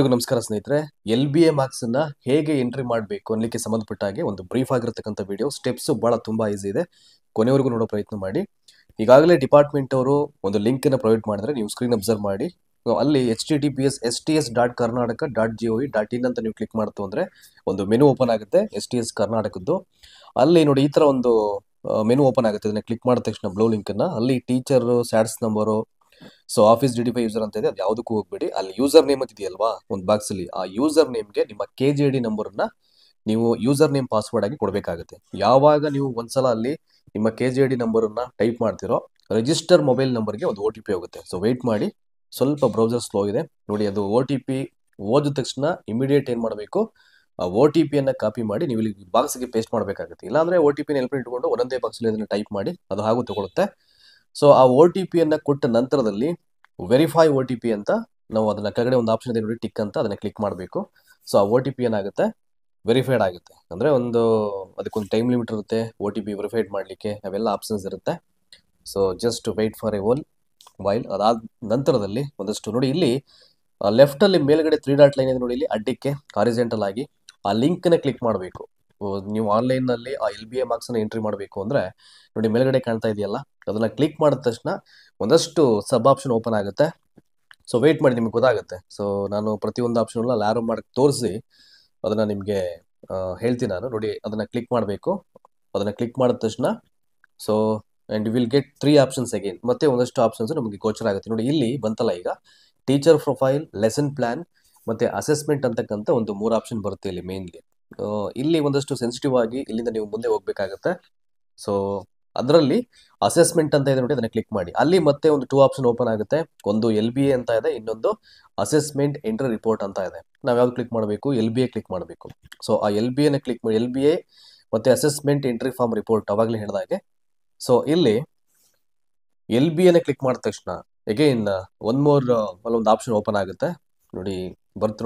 ಎಲ್ರಿಗೂ ನಮಸ್ಕಾರ ಸ್ನೇಹಿತರೆ. LBA ಮಾರ್ಕ್ಸ್ ಅನ್ನ ಹೇಗೆ ಎಂಟ್ರಿ ಮಾಡಬೇಕು ಅನ್ನಲಿಕ್ಕೆ ಸಂಬಂಧಪಟ್ಟ ಹಾಗೆ ಒಂದು ಬ್ರೀಫ್ ಆಗಿರತಕ್ಕಂಥ ವಿಡಿಯೋ. ಸ್ಟೆಪ್ಸ್ ಬಹಳ ತುಂಬಾ ಈಸಿ ಇದೆ, ಕೊನೆವರೆಗೂ ನೋಡೋ ಪ್ರಯತ್ನ ಮಾಡಿ. ಈಗಾಗಲೇ ಡಿಪಾರ್ಟ್ಮೆಂಟ್ ಅವರು ಒಂದು ಲಿಂಕ್ ಅನ್ನು ಪ್ರೊವೈಡ್ ಮಾಡಿದ್ರೆ ನೀವು ಸ್ಕ್ರೀನ್ ಅಬ್ಸರ್ವ್ ಮಾಡಿ. ಅಲ್ಲಿ https://sts.karnataka.gov.in ಅಂತ ನೀವು ಕ್ಲಿಕ್ ಮಾಡ್ತು ಅಂದ್ರೆ ಒಂದು ಮೆನು ಓಪನ್ ಆಗುತ್ತೆ STS ಕರ್ನಾಟಕದ್ದು. ಅಲ್ಲಿ ನೋಡಿ ಈ ತರ ಒಂದು ಮೆನು ಓಪನ್ ಆಗುತ್ತೆ. ಇದನ್ನ ಕ್ಲಿಕ್ ಮಾಡಿದ ತಕ್ಷಣ ಬ್ಲೂ ಲಿಂಕ್ ಅನ್ನ ಅಲ್ಲಿ teacher SATS number, so office DD5 user ಅಂತ ಇದೆ, ಅದು ಯಾವುದಕ್ಕೂ ಹೋಗ್ಬೇಡಿ. ಅಲ್ಲಿ ಯೂಸರ್ ನೇಮ್ ಅಂತ ಇದೆಯಲ್ವಾ ಒಂದು ಬಾಕ್ಸ್ ಅಲ್ಲಿ, ಆ ಯೂಸರ್ ನೇಮ್ಗೆ ನಿಮ್ಮ KJD ನಂಬರ್ ಅನ್ನ ನೀವು ಯೂಸರ್ ನೇಮ್ ಪಾಸ್ವರ್ಡ್ ಆಗಿ ಕೊಡಬೇಕಾಗುತ್ತೆ. ಯಾವಾಗ ನೀವು ಒಂದ್ಸಲ ಅಲ್ಲಿ ನಿಮ್ಮ KJD ನಂಬರ್ ಅನ್ನ ಟೈಪ್ ಮಾಡ್ತಿರೋ ರಿಜಿಸ್ಟರ್ ಮೊಬೈಲ್ ನಂಬರ್ಗೆ ಒಂದು OTP ಹೋಗುತ್ತೆ. ಸೊ ವೆಯ್ಟ್ ಮಾಡಿ, ಸ್ವಲ್ಪ ಬ್ರೌಸರ್ ಸ್ಲೋ ಇದೆ ನೋಡಿ. ಅದು OTP ಓದಿದ ತಕ್ಷಣ ಇಮಿಡಿಯೇಟ್ ಏನ್ ಮಾಡಬೇಕು, ಆ OTP ಅನ್ನ ಕಾಪಿ ಮಾಡಿ ನೀವು ಇಲ್ಲಿ ಬಾಕ್ಸ್ಗೆ ಪೇಸ್ಟ್ ಮಾಡಬೇಕಾಗುತ್ತೆ. ಇಲ್ಲಾಂದ್ರೆ OTP ನೆನಪು ಇಟ್ಕೊಂಡು ಒಂದೊಂದೇ ಬಾಕ್ಸ್ ಅಲ್ಲಿ ಅದನ್ನ ಟೈಪ್ ಮಾಡಿ, ಅದು ಹಾಗೂ ತಗೊಳುತ್ತೆ. ಸೊ ಆ OTP ಅನ್ನ ಕೊಟ್ಟ ನಂತರದಲ್ಲಿ ವೆರಿಫೈ OTP ಅಂತ ನಾವು ಅದನ್ನ ಕೆಳಗಡೆ ಒಂದು ಆಪ್ಷನ್ ಇದೆ ನೋಡಿ, ಟಿಕ್ ಅಂತ, ಅದನ್ನ ಕ್ಲಿಕ್ ಮಾಡಬೇಕು. ಸೊ ಆ OTP ಏನಾಗುತ್ತೆ, ವೆರಿಫೈಡ್ ಆಗುತ್ತೆ. ಅಂದ್ರೆ ಅದಕ್ಕೊಂದು ಟೈಮ್ ಲಿಮಿಟ್ ಇರುತ್ತೆ OTP ವೆರಿಫೈಡ್ ಮಾಡಲಿಕ್ಕೆ, ಅವೆಲ್ಲ ಆಪ್ಷನ್ಸ್ ಇರುತ್ತೆ. So just wait for A while. ಅದಾದ ನಂತರದಲ್ಲಿ ಒಂದಷ್ಟು ನೋಡಿ, ಇಲ್ಲಿ ಲೆಫ್ಟ್ ಅಲ್ಲಿ ಮೇಲ್ಗಡೆ 3 ಡಾಟ್ ಲೈನ್ ಇದೆ ನೋಡಿ, ಇಲ್ಲಿ ಅಡ್ಡಕ್ಕೆ ಹಾರಿಜೆಂಟಲ್ ಆಗಿ ಆ ಲಿಂಕ್ ನ ಕ್ಲಿಕ್ ಮಾಡಬೇಕು. ನೀವು ಆನ್ಲೈನ್ ನಲ್ಲಿ ಆ LBA ಮಾರ್ಕ್ಸ್ ಅನ್ನ ಎಂಟ್ರಿ ಮಾಡಬೇಕು ಅಂದ್ರೆ ನೋಡಿ, ಮೇಲ್ಗಡೆ ಕಾಣ್ತಾ ಇದೆಯಲ್ಲ, ಅದನ್ನ ಕ್ಲಿಕ್ ಮಾಡಿದ ತಕ್ಷಣ ಒಂದಷ್ಟು ಸಬ್ ಆಪ್ಷನ್ ಓಪನ್ ಆಗುತ್ತೆ. ಸೊ ವೆಯ್ಟ್ ಮಾಡಿ, ನಿಮ್ಗೆ ಗೊತ್ತಾಗುತ್ತೆ. ಸೊ ನಾನು ಪ್ರತಿಯೊಂದು ಆಪ್ಷನ್ ಲ್ಯಾರೋ ಮಾಡಕ್ಕೆ ತೋರಿಸಿ ಅದನ್ನ ನಿಮಗೆ ಹೇಳ್ತೀನಿ ನಾನು. ನೋಡಿ, ಅದನ್ನ ಕ್ಲಿಕ್ ಮಾಡಬೇಕು. ಅದನ್ನ ಕ್ಲಿಕ್ ಮಾಡಿದ ತಕ್ಷಣ so and will get 3 options again, ಮತ್ತೆ ಒಂದಷ್ಟು ಆಪ್ಷನ್ಸ್ ನಮಗೆ ಗೋಚರ ಆಗುತ್ತೆ. ನೋಡಿ, ಇಲ್ಲಿ ಬಂತಲ್ಲ ಈಗ ಟೀಚರ್ ಪ್ರೊಫೈಲ್, ಲೆಸನ್ ಪ್ಲಾನ್ ಮತ್ತೆ ಅಸೆಸ್ಮೆಂಟ್ ಅಂತಕ್ಕಂಥ ಒಂದು 3 ಆಪ್ಷನ್ ಬರುತ್ತೆ ಇಲ್ಲಿ ಮೇನ್ಲಿ. ಇಲ್ಲಿ ಒಂದಷ್ಟು ಸೆನ್ಸಿಟಿವ್ ಆಗಿ ಇಲ್ಲಿಂದ ನೀವು ಮುಂದೆ ಹೋಗ್ಬೇಕಾಗತ್ತೆ. ಸೊ ಅದರಲ್ಲಿ ಅಸೆಸ್ಮೆಂಟ್ ಅಂತ ಇದೆ ನೋಡಿ, ಅದನ್ನ ಕ್ಲಿಕ್ ಮಾಡಿ. ಅಲ್ಲಿ ಮತ್ತೆ ಒಂದು 2 ಆಪ್ಷನ್ ಓಪನ್ ಆಗುತ್ತೆ. ಒಂದು LBA ಅಂತ ಇದೆ, ಇನ್ನೊಂದು ಅಸೆಸ್ಮೆಂಟ್ ಎಂಟ್ರಿ ರಿಪೋರ್ಟ್ ಅಂತ ಇದೆ. ನಾವು ಯಾವ್ದು ಕ್ಲಿಕ್ ಮಾಡಬೇಕು, LBA ಕ್ಲಿಕ್ ಮಾಡಬೇಕು. ಸೊ ಆ LBA ನ ಕ್ಲಿಕ್ ಮಾಡಿ, LBA ಮತ್ತೆ ಅಸೆಸ್ಮೆಂಟ್ ಎಂಟ್ರಿ ಫಾರ್ಮ್ ರಿಪೋರ್ಟ್ ಅವಾಗಲೇ ಹೇಳಿದಾಗೆ. ಸೊ ಇಲ್ಲಿ LBA ನ ಕ್ಲಿಕ್ ಮಾಡಿದ ತಕ್ಷಣ ಅಗೇನ್ ಒಂದು ಆಪ್ಷನ್ ಓಪನ್ ಆಗುತ್ತೆ ನೋಡಿ,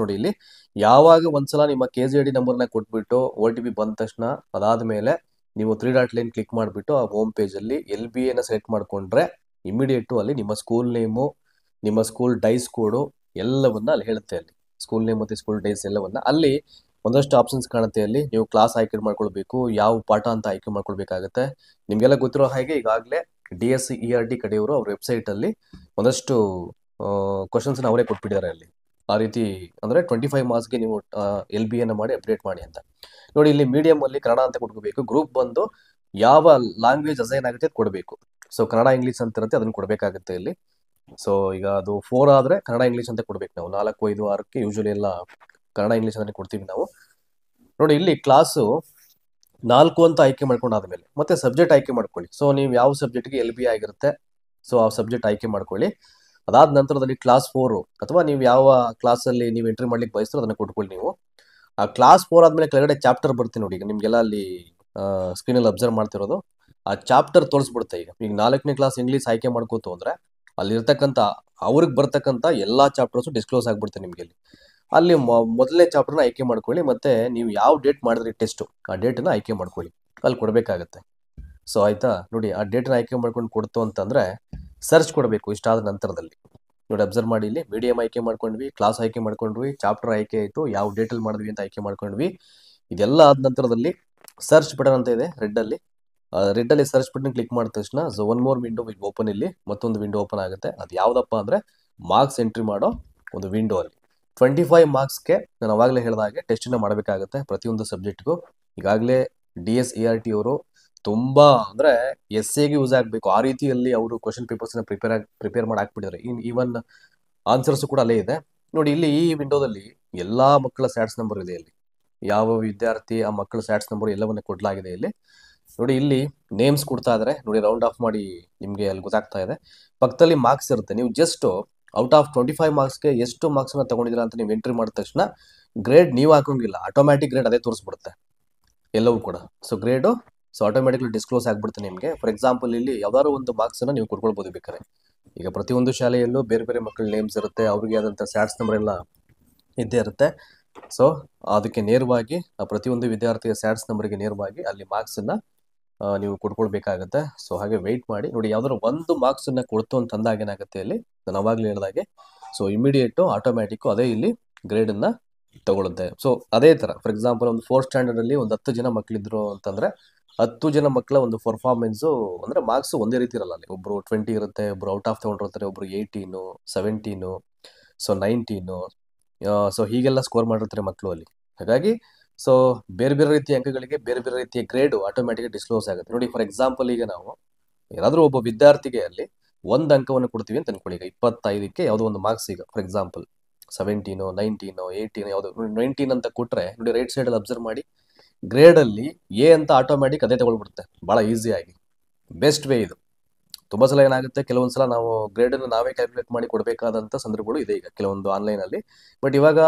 ನೋಡಿ ಇಲ್ಲಿ. ಯಾವಾಗ ಒಂದ್ಸಲ ನಿಮ್ಮ KJD ನಂಬರ್ನ ಕೊಟ್ಬಿಟ್ಟು OTP ಬಂದ ತಕ್ಷಣ ಅದಾದ್ಮೇಲೆ ನೀವು 3 ಡಾಟ್ ಲೈನ್ ಕ್ಲಿಕ್ ಮಾಡಿಬಿಟ್ಟು ಆ ಹೋಮ್ ಪೇಜ್ ಅಲ್ಲಿ LBA ನ ಸೆಲೆಕ್ಟ್ ಮಾಡ್ಕೊಂಡ್ರೆ ಇಮಿಡಿಯೇಟ್ ಅಲ್ಲಿ ನಿಮ್ಮ ಸ್ಕೂಲ್ ನೇಮು, ನಿಮ್ಮ ಸ್ಕೂಲ್ ಡೈಸ್ ಕೋಡು ಎಲ್ಲವನ್ನ ಅಲ್ಲಿ ಹೇಳುತ್ತೆ. ಅಲ್ಲಿ ಸ್ಕೂಲ್ ನೇಮ್ ಮತ್ತೆ ಸ್ಕೂಲ್ ಡೈಸ್ ಎಲ್ಲವನ್ನ ಅಲ್ಲಿ ಒಂದಷ್ಟು ಆಪ್ಷನ್ಸ್ ಕಾಣುತ್ತೆ. ಅಲ್ಲಿ ನೀವು ಕ್ಲಾಸ್ ಆಯ್ಕೆ ಮಾಡ್ಕೊಳ್ಬೇಕು, ಯಾವ ಪಾಠ ಅಂತ ಆಯ್ಕೆ ಮಾಡ್ಕೊಳ್ಬೇಕಾಗತ್ತೆ. ನಿಮ್ಗೆಲ್ಲ ಗೊತ್ತಿರೋ ಹಾಗೆ ಈಗಾಗಲೇ DSERT ಕಡೆಯವರು ಅವ್ರ ವೆಬ್ಸೈಟ್ ಅಲ್ಲಿ ಒಂದಷ್ಟು ಕ್ವಶನ್ಸ್ ಅವರೇ ಕೊಟ್ಬಿಟ್ಟಿದ್ದಾರೆ ಅಲ್ಲಿ. ಆ ರೀತಿ ಅಂದ್ರೆ 25 ಮಾರ್ಕ್ಸ್ಗೆ ನೀವು LBA ನ ಮಾಡಿ ಅಪ್ಡೇಟ್ ಮಾಡಿ ಅಂತ ನೋಡಿ. ಇಲ್ಲಿ ಮೀಡಿಯಂ ಅಲ್ಲಿ ಕನ್ನಡ ಅಂತ ಕೊಡ್ಕೋಬೇಕು. ಗ್ರೂಪ್ ಬಂದು ಯಾವ ಲ್ಯಾಂಗ್ವೇಜ್ ಅಸೈನ್ ಆಗುತ್ತೆ ಅದು ಕೊಡಬೇಕು. ಸೊ ಕನ್ನಡ ಇಂಗ್ಲಿಷ್ ಅಂತ ಇರುತ್ತೆ, ಅದನ್ನ ಕೊಡಬೇಕಾಗುತ್ತೆ ಇಲ್ಲಿ. ಸೊ ಈಗ ಅದು 4 ಆದ್ರೆ ಕನ್ನಡ ಇಂಗ್ಲಿಷ್ ಅಂತ ಕೊಡ್ಬೇಕು ನಾವು. 4, 5, 6ಕ್ಕೆ ಯೂಶಲಿ ಎಲ್ಲ ಕನ್ನಡ ಇಂಗ್ಲಿಷ್ ಅಂತ ಕೊಡ್ತೀವಿ ನಾವು. ನೋಡಿ, ಇಲ್ಲಿ ಕ್ಲಾಸು 4 ಅಂತ ಆಯ್ಕೆ ಮಾಡ್ಕೊಂಡಾದ್ಮೇಲೆ ಮತ್ತೆ ಸಬ್ಜೆಕ್ಟ್ ಆಯ್ಕೆ ಮಾಡ್ಕೊಳ್ಳಿ. ಸೊ ನೀವು ಯಾವ ಸಬ್ಜೆಕ್ಟ್ಗೆ LBA ಆಗಿರುತ್ತೆ ಸೊ ಆ ಸಬ್ಜೆಕ್ಟ್ ಆಯ್ಕೆ ಮಾಡ್ಕೊಳ್ಳಿ. ಅದಾದ ನಂತರದಲ್ಲಿ ಕ್ಲಾಸ್ 4 ಅಥವಾ ನೀವು ಯಾವ ಕ್ಲಾಸಲ್ಲಿ ನೀವು ಎಂಟ್ರಿ ಮಾಡ್ಲಿಕ್ಕೆ ಬಯಸ್ತೀರೋ ಅದನ್ನ ಕೊಟ್ಕೊಳ್ಳಿ ನೀವು. ಆ ಕ್ಲಾಸ್ 4 ಆದ್ಮೇಲೆ ಕೆಳಗಡೆ ಚಾಪ್ಟರ್ ಬರುತ್ತೆ ನೋಡಿ. ಈಗ ನಿಮ್ಗೆಲ್ಲ ಅಲ್ಲಿ ಸ್ಕ್ರೀನಲ್ಲಿ ಅಬ್ಸರ್ವ್ ಮಾಡ್ತಿರೋದು ಆ ಚಾಪ್ಟರ್ ತೋರಿಸ್ಬಿಡುತ್ತೆ. ಈಗ 4ನೇ ಕ್ಲಾಸ್ ಇಂಗ್ಲೀಷ್ ಆಯ್ಕೆ ಮಾಡ್ಕೋತು ಅಂದ್ರೆ ಅಲ್ಲಿ ಇರ್ತಕ್ಕಂಥ ಅವ್ರಿಗೆ ಬರ್ತಕ್ಕಂಥ ಎಲ್ಲಾ ಚಾಪ್ಟರ್ಸು ಡಿಸ್ಕ್ಲೋಸ್ ಆಗ್ಬಿಡುತ್ತೆ ನಿಮ್ಗೆ ಅಲ್ಲಿ. ಮೊದಲನೇ ಚಾಪ್ಟರ್ನ ಆಯ್ಕೆ ಮಾಡ್ಕೊಳ್ಳಿ, ಮತ್ತೆ ನೀವು ಯಾವ ಡೇಟ್ ಮಾಡಿದ್ರಿ ಟೆಸ್ಟ್ ಆ ಡೇಟನ್ನ ಆಯ್ಕೆ ಮಾಡ್ಕೊಳ್ಳಿ, ಅಲ್ಲಿ ಕೊಡಬೇಕಾಗತ್ತೆ. ಸೊ ಆಯ್ತಾ ನೋಡಿ, ಆ ಡೇಟ್ನ ಆಯ್ಕೆ ಮಾಡ್ಕೊಂಡು ಕೊಡ್ತು ಅಂತಂದ್ರೆ ಸರ್ಚ್ ಕೊಡಬೇಕು. ಇಷ್ಟಾದ ನಂತರದಲ್ಲಿ ನೋಡಿ, ಅಬ್ಸರ್ವ್ ಮಾಡಿ, ಇಲ್ಲಿ ಮೀಡಿಯಂ ಆಯ್ಕೆ ಮಾಡ್ಕೊಂಡ್ವಿ, ಕ್ಲಾಸ್ ಆಯ್ಕೆ ಮಾಡ್ಕೊಂಡ್ವಿ, ಚಾಪ್ಟರ್ ಆಯ್ಕೆ ಆಯ್ತು, ಯಾವ ಡೇಟಲ್ಲಿ ಮಾಡಿದ್ವಿ ಅಂತ ಆಯ್ಕೆ ಮಾಡ್ಕೊಂಡ್ವಿ. ಇದೆಲ್ಲ ಆದ ನಂತರದಲ್ಲಿ ಸರ್ಚ್ ಬಟನ್ ಅಂತ ಇದೆ ರೆಡ್ ಅಲ್ಲಿ ಸರ್ಚ್ ಬಟನ್ ಕ್ಲಿಕ್ ಮಾಡಿದ ತಕ್ಷಣ so one more window will open. ಇಲ್ಲಿ ಮತ್ತೊಂದು ವಿಂಡೋ ಓಪನ್ ಆಗುತ್ತೆ. ಅದು ಯಾವ್ದಪ್ಪ ಅಂದ್ರೆ ಮಾರ್ಕ್ಸ್ ಎಂಟ್ರಿ ಮಾಡೋ ಒಂದು ವಿಂಡೋ. ಅಲ್ಲಿ 25 ಮಾರ್ಕ್ಸ್ಗೆ ನಾನು ಅವಾಗಲೇ ಹೇಳಿದಾಗೆ ಟೆಸ್ಟ್ನ ಮಾಡಬೇಕಾಗುತ್ತೆ ಪ್ರತಿಯೊಂದು ಸಬ್ಜೆಕ್ಟ್ಗೂ. ಈಗಾಗಲೇ DSERT ಅವರು ತುಂಬಾ ಅಂದ್ರೆ SAಗೆ ಯೂಸ್ ಆಗಬೇಕು ಆ ರೀತಿಯಲ್ಲಿ ಅವರು ಕ್ವಶನ್ ಪೇಪರ್ಸ್ನ ಪ್ರಿಪೇರ್ ಮಾಡಿ ಹಾಕ್ಬಿಟ್ಟಿದ್ದಾರೆ. ಈವನ್ ಆನ್ಸರ್ಸ್ ಕೂಡ ಅಲ್ಲೇ ಇದೆ ನೋಡಿ. ಇಲ್ಲಿ ಈ ವಿಂಡೋದಲ್ಲಿ ಎಲ್ಲಾ ಮಕ್ಕಳ ಸ್ಯಾಟ್ಸ್ ನಂಬರ್ ಇದೆ. ಇಲ್ಲಿ ಯಾವ ವಿದ್ಯಾರ್ಥಿ ಆ ಮಕ್ಕಳ ಸ್ಯಾಟ್ಸ್ ನಂಬರ್ ಎಲ್ಲವನ್ನ ಕೊಡಲಾಗಿದೆ ಇಲ್ಲಿ ನೋಡಿ. ಇಲ್ಲಿ ನೇಮ್ಸ್ ಕೊಡ್ತಾ ಇದಾರೆ ನೋಡಿ, ರೌಂಡ್ ಆಫ್ ಮಾಡಿ ನಿಮ್ಗೆ ಅಲ್ಲಿ ಗೊತ್ತಾಗ್ತಾ ಇದೆ. ಪಕ್ಕದಲ್ಲಿ ಮಾರ್ಕ್ಸ್ ಇರುತ್ತೆ. ನೀವು ಜಸ್ಟ್ ಔಟ್ ಆಫ್ 25 ಮಾರ್ಕ್ಸ್ಗೆ ಎಷ್ಟು ಮಾರ್ಕ್ಸ್ ನ ತಗೊಂಡಿದ್ದೀರಾ ಅಂತ ನೀವು ಎಂಟ್ರಿ ಮಾಡಿದ ತಕ್ಷಣ ಗ್ರೇಡ್ ನೀವು ಹಾಕೋಂಗಿಲ್ಲ, ಆಟೋಮ್ಯಾಟಿಕ್ ಗ್ರೇಡ್ ಅದೇ ತೋರಿಸ್ಬಿಡುತ್ತೆ ಎಲ್ಲವೂ ಕೂಡ. ಸೊ ಗ್ರೇಡು ಆಟೋಮ್ಯಾಟಿಕ್ಲಿ ಡಿಸ್ಕ್ಲೋಸ್ ಆಗ್ಬಿಡುತ್ತೆ ನಿಮಗೆ. ಫಾರ್ ಎಕ್ಸಾಂಪಲ್ ಇಲ್ಲಿ ಯಾವ್ದಾದ್ರು ಒಂದು ಮಾರ್ಕ್ಸ್ ಅನ್ನ ನೀವು ಕೊಡ್ಕೊಳ್ಬೋದು ಬೇಕಾದ್ರೆ. ಈಗ ಪ್ರತಿಯೊಂದು ಶಾಲೆಯಲ್ಲೂ ಬೇರೆ ಬೇರೆ ಮಕ್ಕಳ ನೇಮ್ಸ್ ಇರುತ್ತೆ, ಅವ್ರಿಗೆ ಆದಂಥ ಸ್ಯಾಟ್ಸ್ ನಂಬರ್ ಎಲ್ಲ ಇದ್ದೇ ಇರುತ್ತೆ. ಸೊ ಅದಕ್ಕೆ ನೇರವಾಗಿ ಪ್ರತಿಯೊಂದು ವಿದ್ಯಾರ್ಥಿಯ ಸ್ಯಾಟ್ಸ್ ನಂಬರ್ಗೆ ನೇರವಾಗಿ ಅಲ್ಲಿ ಮಾರ್ಕ್ಸ್ ಅನ್ನ ನೀವು ಕೊಡ್ಕೊಳ್ಬೇಕಾಗತ್ತೆ. ಸೊ ಹಾಗೆ ವೆಯ್ಟ್ ಮಾಡಿ ನೋಡಿ, ಯಾವ್ದಾದ್ರು ಒಂದು ಮಾರ್ಕ್ಸ್ ಅನ್ನ ಕೊಡ್ತು ಅಂತ ಅಂದಾಗ ಏನಾಗುತ್ತೆ ಅಲ್ಲಿ ನಾನು ಅವಾಗಲೇ ಹೇಳಿದಾಗೆ ಸೊ ಇಮಿಡಿಯೇಟ್ ಆಟೋಮ್ಯಾಟಿಕ್ ಅದೇ ಇಲ್ಲಿ ಗ್ರೇಡನ್ನು ತಗೊಳುತ್ತೆ. ಸೊ ಅದೇ ಥರ ಫಾರ್ ಎಕ್ಸಾಂಪಲ್ ಒಂದು 4th ಸ್ಟ್ಯಾಂಡರ್ಡಲ್ಲಿ ಒಂದು 10 ಜನ ಮಕ್ಕಳಿದ್ರು ಅಂತಂದರೆ 10 ಜನ ಮಕ್ಕಳ ಒಂದು ಪರ್ಫಾರ್ಮೆನ್ಸು ಅಂದರೆ ಮಾರ್ಕ್ಸು ಒಂದೇ ರೀತಿ ಇರಲ್ಲ. ಅಲ್ಲಿ ಒಬ್ಬರು 20 ಇರುತ್ತೆ, ಒಬ್ಬರು ಔಟ್ ಆಫ್ ತೊಗೊಂಡಿರ್ತಾರೆ, ಒಬ್ಬರು 18, 17, ಸೊ 19, ಸೊ ಹೀಗೆಲ್ಲ ಸ್ಕೋರ್ ಮಾಡಿರ್ತಾರೆ ಮಕ್ಕಳು ಅಲ್ಲಿ. ಹಾಗಾಗಿ ಸೊ ಬೇರೆ ಬೇರೆ ರೀತಿಯ ಅಂಕಗಳಿಗೆ ಬೇರೆ ಬೇರೆ ರೀತಿಯ ಗ್ರೇಡು ಆಟೋಮ್ಯಾಟಿಕ್ ಡಿಸ್ಕ್ಲೋಸ್ ಆಗುತ್ತೆ. ನೋಡಿ ಫಾರ್ ಎಕ್ಸಾಂಪಲ್ ಈಗ ನಾವು ಯಾರಾದರೂ ಒಬ್ಬ ವಿದ್ಯಾರ್ಥಿಗೆ ಅಲ್ಲಿ 1 ಅಂಕವನ್ನು ಕೊಡ್ತೀವಿ ಅಂತ ಅನ್ಕೊಳ್ಳಿ. ಈಗ 25ಕ್ಕೆ ಯಾವುದೋ ಒಂದು ಮಾರ್ಕ್ಸ್, ಈಗ ಫಾರ್ ಎಕ್ಸಾಂಪಲ್ 17, 19, 18 ಯಾವುದೋ 19 ಅಂತ ಕೊಟ್ಟರೆ ನೋಡಿ, ರೈಟ್ ಸೈಡಲ್ಲಿ ಅಬ್ಸರ್ವ್ ಮಾಡಿ, ಗ್ರೇಡಲ್ಲಿ ಎ ಅಂತ ಆಟೋಮ್ಯಾಟಿಕ್ ಅದೇ ತಗೊಳ್ಬಿಡುತ್ತೆ ಭಾಳ ಈಸಿಯಾಗಿ. ಬೆಸ್ಟ್ ವೇ ಇದು. ತುಂಬ ಸಲ ಏನಾಗುತ್ತೆ, ಕೆಲವೊಂದು ಸಲ ನಾವು ಗ್ರೇಡನ್ನು ನಾವೇ ಕ್ಯಾಲ್ಕುಲೇಟ್ ಮಾಡಿ ಕೊಡಬೇಕಾದಂಥ ಸಂದರ್ಭಗಳು ಇದೆ ಈಗ ಕೆಲವೊಂದು ಆನ್ಲೈನಲ್ಲಿ. ಬಟ್ ಇವಾಗ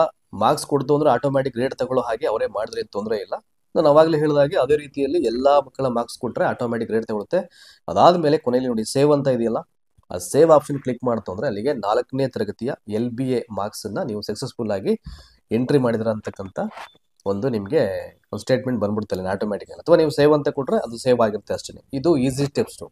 ಮಾರ್ಕ್ಸ್ ಕೊಡ್ತು ಅಂದರೆ ಆಟೋಮ್ಯಾಟಿಕ್ ಗ್ರೇಡ್ ತಗೊಳ್ಳೋ ಹಾಗೆ ಅವರೇ ಮಾಡಿದ್ರೆ ಏನು ತೊಂದರೆ ಇಲ್ಲ. ನಾನು ಅವಾಗಲೇ ಹೇಳಿದಾಗೆ ಅದೇ ರೀತಿಯಲ್ಲಿ ಎಲ್ಲ ಮಕ್ಕಳ ಮಾರ್ಕ್ಸ್ ಕೊಟ್ಟರೆ ಆಟೋಮ್ಯಾಟಿಕ್ ಗ್ರೇಡ್ ತಗೊಳುತ್ತೆ. ಅದಾದಮೇಲೆ ಕೊನೆಯಲ್ಲಿ ನೋಡಿ ಸೇವ್ ಅಂತ ಇದೆಯಲ್ಲ, ಆ ಸೇವ್ ಆಪ್ಷನ್ ಕ್ಲಿಕ್ ಮಾಡ್ತು ಅಂದರೆ ಅಲ್ಲಿಗೆ 4ನೇ ತರಗತಿಯ LBA ಮಾರ್ಕ್ಸನ್ನು ನೀವು ಸಕ್ಸಸ್ಫುಲ್ ಆಗಿ ಎಂಟ್ರಿ ಮಾಡಿದ್ರ ಅಂತಕ್ಕಂಥ ಒಂದು ನಿಮಗೆ ಒಂದು ಸ್ಟೇಟ್ಮೆಂಟ್ ಬಂದ್ಬಿಡ್ತಲ್ಲ ಆಟೋಮ್ಯಾಟಿಕ್. ಅಥವಾ ನೀವು ಸೇವ್ ಅಂತ ಕೊಟ್ಟರೆ ಅದು ಸೇವ್ ಆಗಿರುತ್ತೆ ಅಷ್ಟೇ. ಇದು ಈಸಿ ಸ್ಟೆಪ್ಸ್.